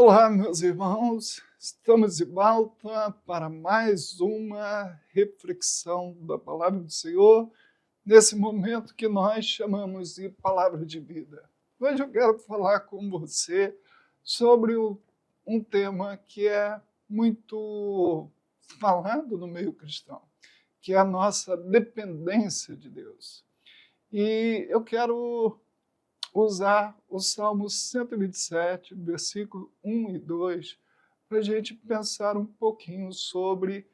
Olá, meus irmãos, estamos de volta para mais uma reflexão da Palavra do Senhor, nesse momento que nós chamamos de Palavra de Vida. Hoje eu quero falar com você sobre um tema que é muito falado no meio cristão, que é a nossa dependência de Deus. E eu quero usar o Salmo 127, versículo 1 e 2, para a gente pensar um pouquinho sobre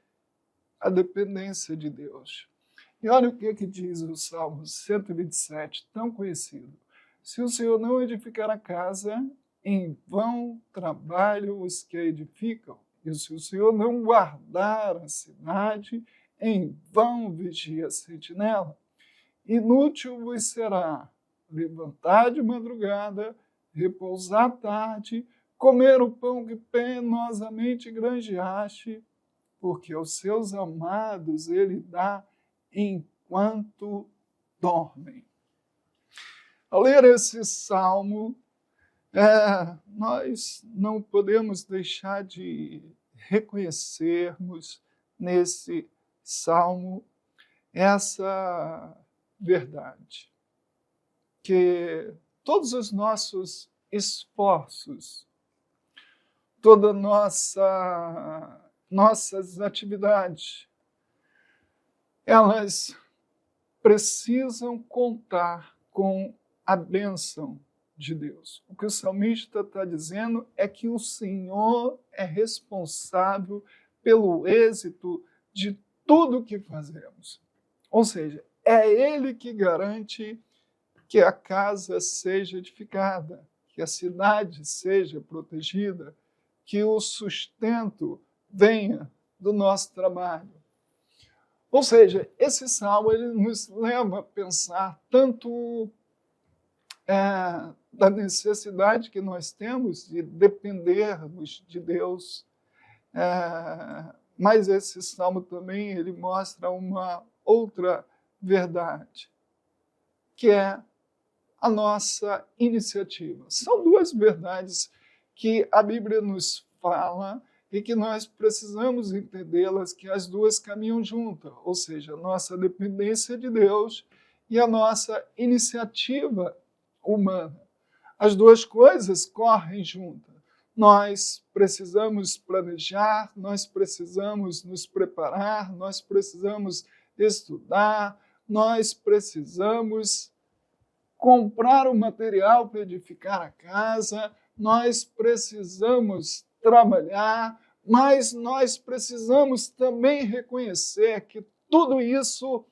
a dependência de Deus. E olha o que diz o Salmo 127, tão conhecido. Se o Senhor não edificar a casa, em vão trabalham os que a edificam. E se o Senhor não guardar a cidade, em vão vigia a sentinela. Inútil vos será levantar de madrugada, repousar à tarde, comer o pão que penosamente granjeaste, porque aos seus amados ele dá enquanto dormem. Ao ler esse salmo, nós não podemos deixar de reconhecermos nesse salmo essa verdade, que todos os nossos esforços, todas nossas atividades, elas precisam contar com a bênção de Deus. O que o salmista está dizendo é que o Senhor é responsável pelo êxito de tudo que fazemos. Ou seja, é Ele que garante que a casa seja edificada, que a cidade seja protegida, que o sustento venha do nosso trabalho. Ou seja, esse salmo ele nos leva a pensar tanto da necessidade que nós temos de dependermos de Deus, mas esse salmo também ele mostra uma outra verdade, que é a nossa iniciativa. São duas verdades que a Bíblia nos fala e que nós precisamos entendê-las, que as duas caminham juntas, ou seja, a nossa dependência de Deus e a nossa iniciativa humana. As duas coisas correm juntas. Nós precisamos planejar, nós precisamos nos preparar, nós precisamos estudar, nós precisamos comprar o material para edificar a casa, nós precisamos trabalhar, mas nós precisamos também reconhecer que tudo isso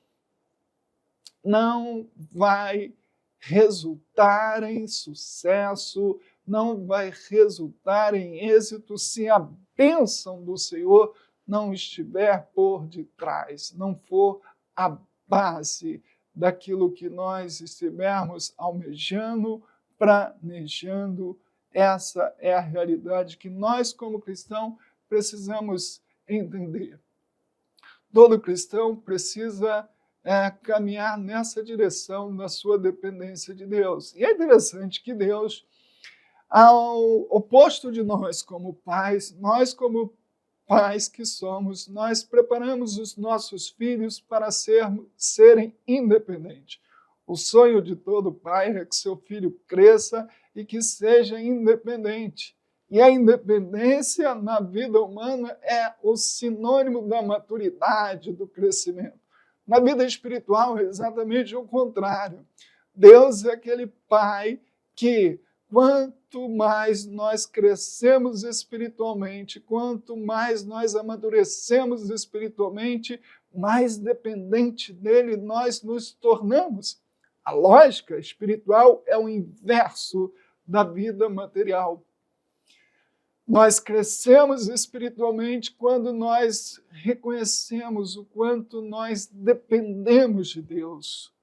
não vai resultar em sucesso, não vai resultar em êxito se a bênção do Senhor não estiver por detrás, não for a base daquilo que nós estivermos almejando, planejando. Essa é a realidade que nós, como cristãos, precisamos entender. Todo cristão precisa caminhar nessa direção da sua dependência de Deus. E é interessante que Deus, ao oposto de nós como pais que somos, nós preparamos os nossos filhos para serem independentes. O sonho de todo pai é que seu filho cresça e que seja independente. E a independência na vida humana é o sinônimo da maturidade, do crescimento. Na vida espiritual é exatamente o contrário. Deus é aquele pai que, quanto mais nós crescemos espiritualmente, quanto mais nós amadurecemos espiritualmente, mais dependente dele nós nos tornamos. A lógica espiritual é o inverso da vida material. Nós crescemos espiritualmente quando nós reconhecemos o quanto nós dependemos de Deus,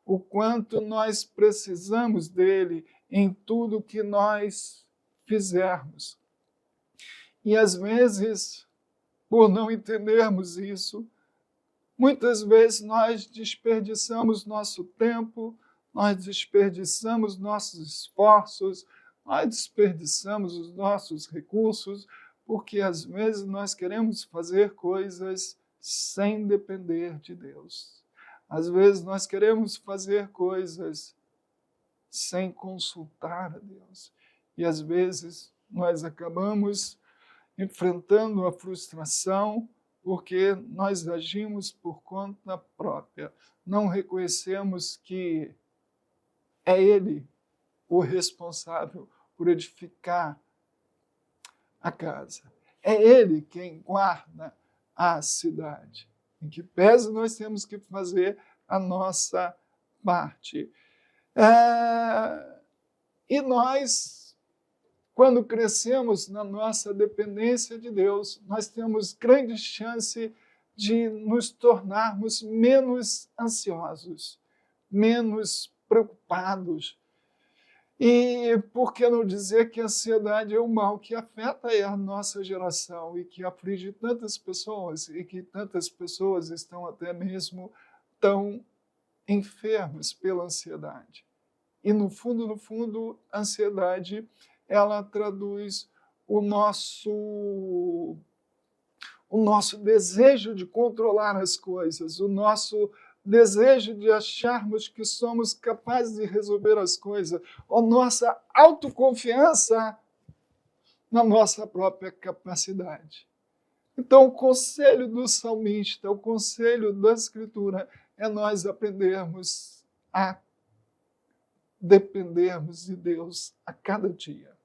o quanto nós precisamos dele em tudo que nós fizermos. E às vezes, por não entendermos isso, muitas vezes nós desperdiçamos nosso tempo, nós desperdiçamos nossos esforços, nós desperdiçamos os nossos recursos porque às vezes nós queremos fazer coisas sem depender de Deus. Às vezes nós queremos fazer coisas sem consultar a Deus. E às vezes nós acabamos enfrentando a frustração porque nós agimos por conta própria. Não reconhecemos que é Ele o responsável por edificar a casa. É Ele quem guarda a cidade. Em que pese nós temos que fazer a nossa parte. E nós, quando crescemos na nossa dependência de Deus, nós temos grande chance de nos tornarmos menos ansiosos, menos preocupados. E por que não dizer que a ansiedade é um mal que afeta a nossa geração e que aflige tantas pessoas e que tantas pessoas estão até mesmo tão enfermas pela ansiedade. E no fundo, a ansiedade, ela traduz o nosso desejo de controlar as coisas, o nosso desejo de acharmos que somos capazes de resolver as coisas, a nossa autoconfiança na nossa própria capacidade. Então, o conselho do salmista, o conselho da Escritura, é nós aprendermos a dependermos de Deus a cada dia.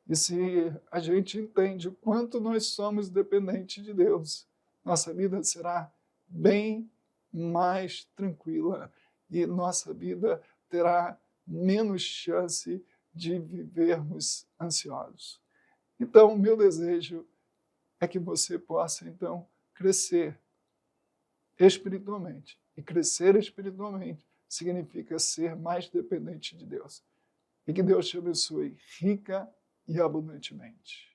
E se a gente entende o quanto nós somos dependentes de Deus, nossa vida será bem mais tranquila e nossa vida terá menos chance de vivermos ansiosos. Então, o meu desejo é que você possa, então, crescer espiritualmente. E crescer espiritualmente significa ser mais dependente de Deus. E que Deus te abençoe rica e abundantemente.